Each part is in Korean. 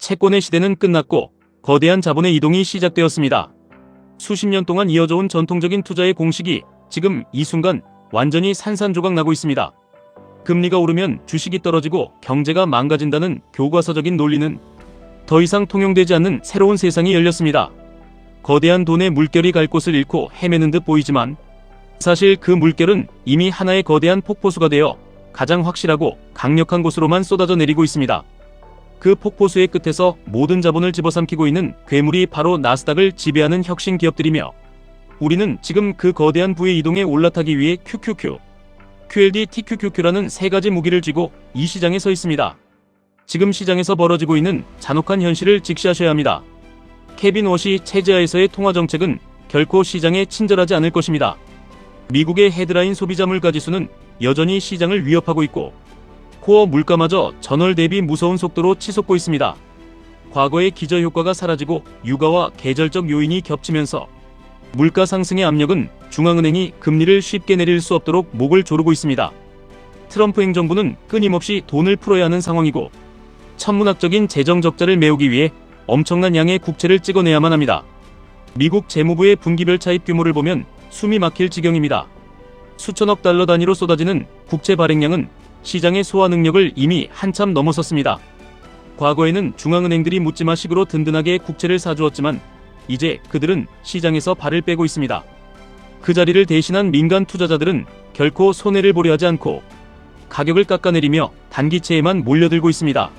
채권의 시대는 끝났고 거대한 자본의 이동이 시작되었습니다. 수십 년 동안 이어져온 전통적인 투자의 공식이 지금 이 순간 완전히 산산조각 나고 있습니다. 금리가 오르면 주식이 떨어지고 경제가 망가진다는 교과서적인 논리는 더 이상 통용되지 않는 새로운 세상이 열렸습니다. 거대한 돈의 물결이 갈 곳을 잃고 헤매는 듯 보이지만 사실 그 물결은 이미 하나의 거대한 폭포수가 되어 가장 확실하고 강력한 곳으로만 쏟아져 내리고 있습니다. 그 폭포수의 끝에서 모든 자본을 집어삼키고 있는 괴물이 바로 나스닥을 지배하는 혁신 기업들이며 우리는 지금 그 거대한 부의 이동에 올라타기 위해 QQQ, QLD, TQQQ라는 세 가지 무기를 쥐고 이 시장에 서 있습니다. 지금 시장에서 벌어지고 있는 잔혹한 현실을 직시하셔야 합니다. 케빈 워시 체제하에서의 통화 정책은 결코 시장에 친절하지 않을 것입니다. 미국의 헤드라인 소비자 물가 지수는 여전히 시장을 위협하고 있고 코어 물가마저 전월 대비 무서운 속도로 치솟고 있습니다. 과거의 기저효과가 사라지고 육아와 계절적 요인이 겹치면서 물가 상승의 압력은 중앙은행이 금리를 쉽게 내릴 수 없도록 목을 조르고 있습니다. 트럼프 행정부는 끊임없이 돈을 풀어야 하는 상황이고 천문학적인 재정 적자를 메우기 위해 엄청난 양의 국채를 찍어내야만 합니다. 미국 재무부의 분기별 차입 규모를 보면 숨이 막힐 지경입니다. 수천억 달러 단위로 쏟아지는 국채 발행량은 시장의 소화 능력을 이미 한참 넘어섰습니다. 과거에는 중앙은행들이 묻지마식으로 든든하게 국채를 사주었지만 이제 그들은 시장에서 발을 빼고 있습니다. 그 자리를 대신한 민간 투자자들은 결코 손해를 보려 하지 않고 가격을 깎아내리며 단기채에만 몰려들고 있습니다.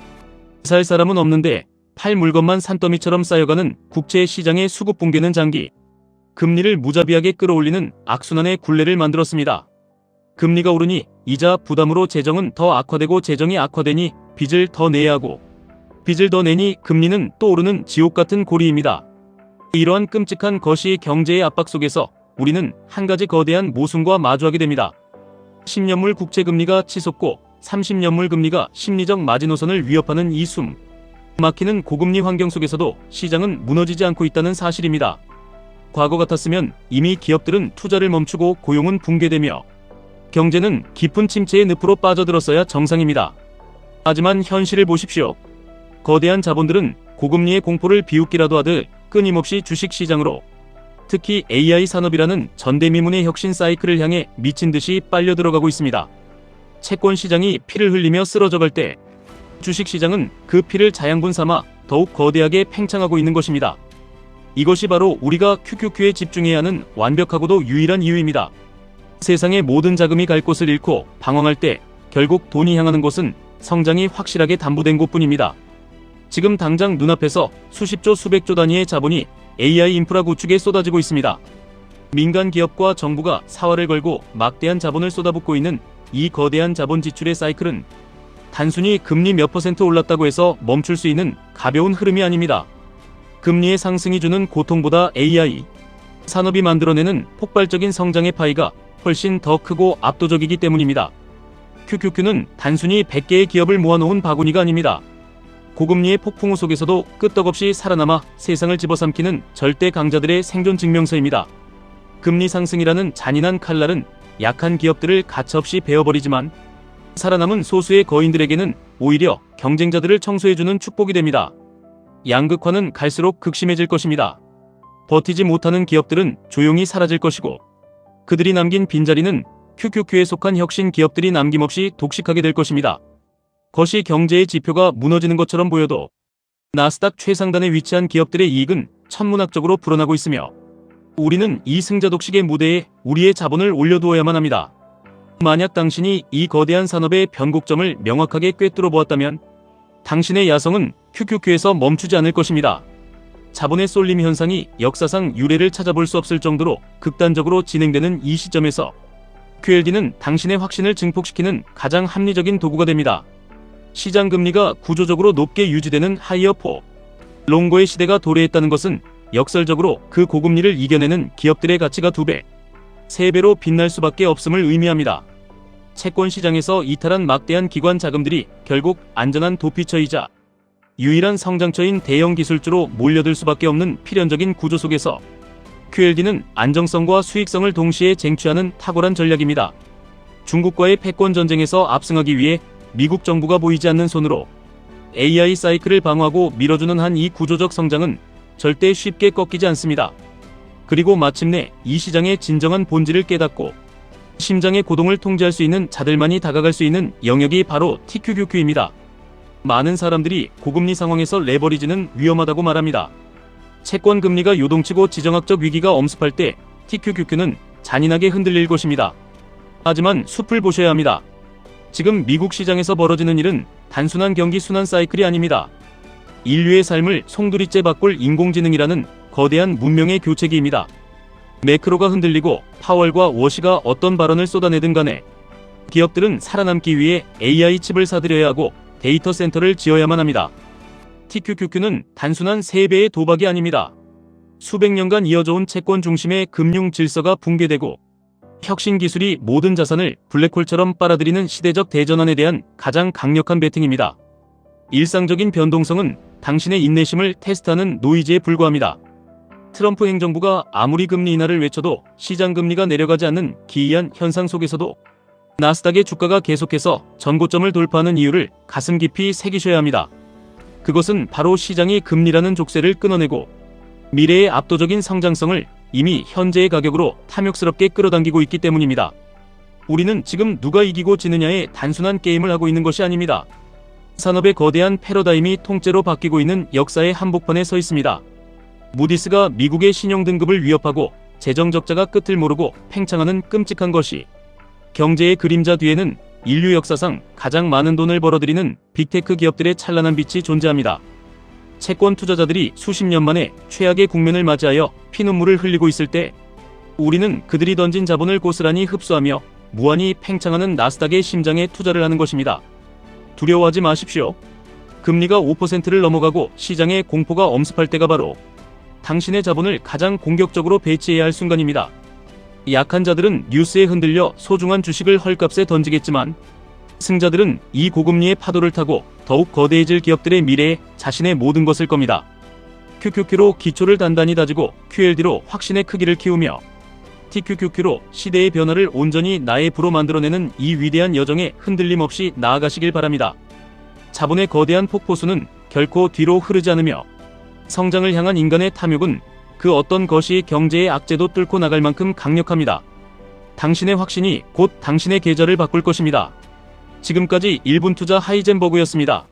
살 사람은 없는데 팔 물건만 산더미처럼 쌓여가는 국채 시장의 수급 붕괴는 장기 금리를 무자비하게 끌어올리는 악순환의 굴레를 만들었습니다. 금리가 오르니 이자 부담으로 재정은 더 악화되고 재정이 악화되니 빚을 더 내야 하고 빚을 더 내니 금리는 또 오르는 지옥 같은 고리입니다. 이러한 끔찍한 거시 경제의 압박 속에서 우리는 한 가지 거대한 모순과 마주하게 됩니다. 10년물 국채 금리가 치솟고 30년물 금리가 심리적 마지노선을 위협하는 이 숨 막히는 고금리 환경 속에서도 시장은 무너지지 않고 있다는 사실입니다. 과거 같았으면 이미 기업들은 투자를 멈추고 고용은 붕괴되며 경제는 깊은 침체의 늪으로 빠져들었어야 정상입니다. 하지만 현실을 보십시오. 거대한 자본들은 고금리의 공포를 비웃기라도 하듯 끊임없이 주식시장으로 특히 AI 산업이라는 전대미문의 혁신 사이클을 향해 미친 듯이 빨려 들어가고 있습니다. 채권 시장이 피를 흘리며 쓰러져갈 때 주식시장은 그 피를 자양분 삼아 더욱 거대하게 팽창하고 있는 것입니다. 이것이 바로 우리가 QQQ에 집중해야 하는 완벽하고도 유일한 이유입니다. 세상의 모든 자금이 갈 곳을 잃고 방황할 때 결국 돈이 향하는 곳은 성장이 확실하게 담보된 곳뿐입니다. 지금 당장 눈앞에서 수십조 수백조 단위의 자본이 AI 인프라 구축에 쏟아지고 있습니다. 민간 기업과 정부가 사활을 걸고 막대한 자본을 쏟아붓고 있는 이 거대한 자본 지출의 사이클은 단순히 금리 몇 % 올랐다고 해서 멈출 수 있는 가벼운 흐름이 아닙니다. 금리의 상승이 주는 고통보다 AI 산업이 만들어내는 폭발적인 성장의 파이가 훨씬 더 크고 압도적이기 때문입니다. QQQ는 단순히 100개의 기업을 모아놓은 바구니가 아닙니다. 고금리의 폭풍우 속에서도 끄떡없이 살아남아 세상을 집어삼키는 절대 강자들의 생존 증명서입니다. 금리 상승이라는 잔인한 칼날은 약한 기업들을 가차없이 베어버리지만 살아남은 소수의 거인들에게는 오히려 경쟁자들을 청소해주는 축복이 됩니다. 양극화는 갈수록 극심해질 것입니다. 버티지 못하는 기업들은 조용히 사라질 것이고 그들이 남긴 빈자리는 QQQ에 속한 혁신 기업들이 남김없이 독식하게 될 것입니다. 거시 경제의 지표가 무너지는 것처럼 보여도 나스닥 최상단에 위치한 기업들의 이익은 천문학적으로 불어나고 있으며 우리는 이 승자 독식의 무대에 우리의 자본을 올려두어야만 합니다. 만약 당신이 이 거대한 산업의 변곡점을 명확하게 꿰뚫어 보았다면 당신의 야성은 QQQ에서 멈추지 않을 것입니다. 자본의 쏠림 현상이 역사상 유례를 찾아볼 수 없을 정도로 극단적으로 진행되는 이 시점에서 QLD는 당신의 확신을 증폭시키는 가장 합리적인 도구가 됩니다. 시장 금리가 구조적으로 높게 유지되는 하이어 포 롱고의 시대가 도래했다는 것은 역설적으로 그 고금리를 이겨내는 기업들의 가치가 2배, 3배로 빛날 수밖에 없음을 의미합니다. 채권 시장에서 이탈한 막대한 기관 자금들이 결국 안전한 도피처이자 유일한 성장처인 대형 기술주로 몰려들 수밖에 없는 필연적인 구조 속에서 QLD는 안정성과 수익성을 동시에 쟁취하는 탁월한 전략입니다. 중국과의 패권 전쟁에서 압승하기 위해 미국 정부가 보이지 않는 손으로 AI 사이클을 방어하고 밀어주는 한 이 구조적 성장은 절대 쉽게 꺾이지 않습니다. 그리고 마침내 이 시장의 진정한 본질을 깨닫고 심장의 고동을 통제할 수 있는 자들만이 다가갈 수 있는 영역이 바로 TQQQ입니다. 많은 사람들이 고금리 상황에서 레버리지는 위험하다고 말합니다. 채권 금리가 요동치고 지정학적 위기가 엄습할 때 TQQQ는 잔인하게 흔들릴 것입니다. 하지만 숲을 보셔야 합니다. 지금 미국 시장에서 벌어지는 일은 단순한 경기 순환 사이클이 아닙니다. 인류의 삶을 송두리째 바꿀 인공지능이라는 거대한 문명의 교체기입니다. 매크로가 흔들리고 파월과 워시가 어떤 발언을 쏟아내든 간에 기업들은 살아남기 위해 AI 칩을 사들여야 하고 데이터 센터를 지어야만 합니다. TQQQ는 단순한 세배의 도박이 아닙니다. 수백 년간 이어져온 채권 중심의 금융 질서가 붕괴되고 혁신 기술이 모든 자산을 블랙홀처럼 빨아들이는 시대적 대전환에 대한 가장 강력한 베팅입니다. 일상적인 변동성은 당신의 인내심을 테스트하는 노이즈에 불과합니다. 트럼프 행정부가 아무리 금리 인하를 외쳐도 시장 금리가 내려가지 않는 기이한 현상 속에서도 나스닥의 주가가 계속해서 전고점을 돌파하는 이유를 가슴 깊이 새기셔야 합니다. 그것은 바로 시장이 금리라는 족쇄를 끊어내고 미래의 압도적인 성장성을 이미 현재의 가격으로 탐욕스럽게 끌어당기고 있기 때문입니다. 우리는 지금 누가 이기고 지느냐의 단순한 게임을 하고 있는 것이 아닙니다. 산업의 거대한 패러다임이 통째로 바뀌고 있는 역사의 한복판에 서 있습니다. 무디스가 미국의 신용등급을 위협하고 재정적자가 끝을 모르고 팽창하는 끔찍한 것이 경제의 그림자 뒤에는 인류 역사상 가장 많은 돈을 벌어들이는 빅테크 기업들의 찬란한 빛이 존재합니다. 채권 투자자들이 수십 년 만에 최악의 국면을 맞이하여 피눈물을 흘리고 있을 때 우리는 그들이 던진 자본을 고스란히 흡수하며 무한히 팽창하는 나스닥의 심장에 투자를 하는 것입니다. 두려워하지 마십시오. 금리가 5%를 넘어가고 시장의 공포가 엄습할 때가 바로 당신의 자본을 가장 공격적으로 배치해야 할 순간입니다. 약한 자들은 뉴스에 흔들려 소중한 주식을 헐값에 던지겠지만 승자들은 이 고금리의 파도를 타고 더욱 거대해질 기업들의 미래에 자신의 모든 것을 겁니다. QQQ로 기초를 단단히 다지고 QLD로 확신의 크기를 키우며 TQQQ로 시대의 변화를 온전히 나의 부로 만들어내는 이 위대한 여정에 흔들림 없이 나아가시길 바랍니다. 자본의 거대한 폭포수는 결코 뒤로 흐르지 않으며 성장을 향한 인간의 탐욕은 그 어떤 것이 경제의 악재도 뚫고 나갈 만큼 강력합니다. 당신의 확신이 곧 당신의 계좌를 바꿀 것입니다. 지금까지 1분 투자 하이젠버그였습니다.